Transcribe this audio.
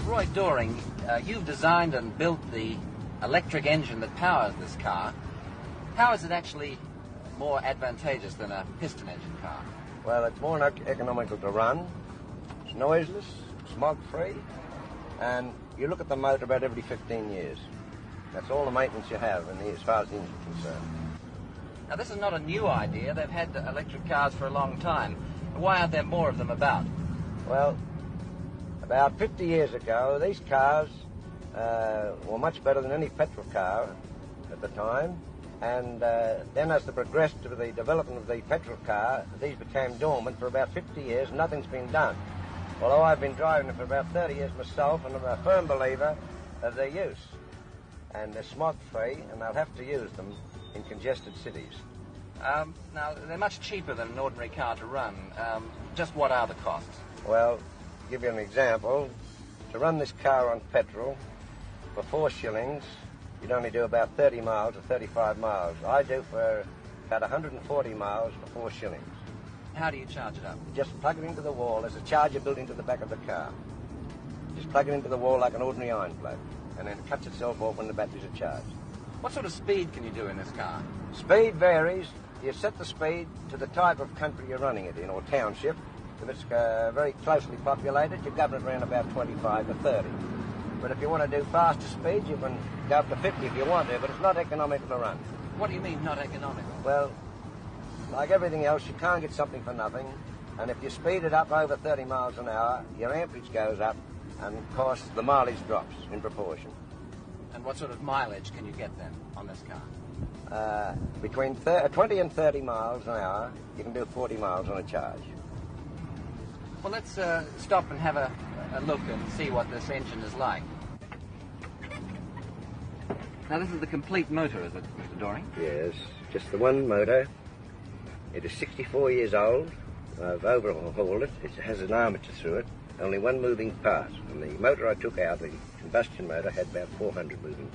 Roy Doring, you've designed and built the electric engine that powers this car. How is it actually more advantageous than a piston engine car? Well, it's more economical to run. It's noiseless, smog-free, and you look at the motor about every 15 years. That's all the maintenance you have as far as the engine's concerned. Now, this is not a new idea. They've had electric cars for a long time. Why aren't there more of them about? Well, about 50 years ago, these cars were much better than any petrol car at the time. And then as they progressed to the development of the petrol car, these became dormant for about 50 years. Nothing's been done. Although I've been driving them for about 30 years myself, and I'm a firm believer of their use. And they're smog-free, and they'll have to use them in congested cities. Now, they're much cheaper than an ordinary car to run. Just what are the costs? Well, to give you an example, to run this car on petrol for 4 shillings, you'd only do about 30 miles or 35 miles. I do for about 140 miles for 4 shillings. How do you charge it up? You just plug it into the wall. There's a charger built into the back of the car. Just plug it into the wall like an ordinary iron plug, and then it cuts itself off when the batteries are charged. What sort of speed can you do in this car? Speed varies. You set the speed to the type of country you're running it in, or township. If it's very closely populated, you govern it around about 25 to 30. But if you want to do faster speeds, you can go up to 50 if you want to, but it's not economical to run. What do you mean, not economical? Well, like everything else, you can't get something for nothing. And if you speed it up over 30 miles an hour, your amperage goes up, and of course the mileage drops in proportion. And what sort of mileage can you get then on this car? Between 20 and 30 miles an hour, you can do 40 miles on a charge. Well, let's stop and have a look and see what this engine is like. Now, this is the complete motor, is it, Mr. Doring? Yes, just the one motor. It is 64 years old. I've overhauled it. It has an armature through it, only one moving part. And the motor I took out, the combustion motor, had about 400 moving parts.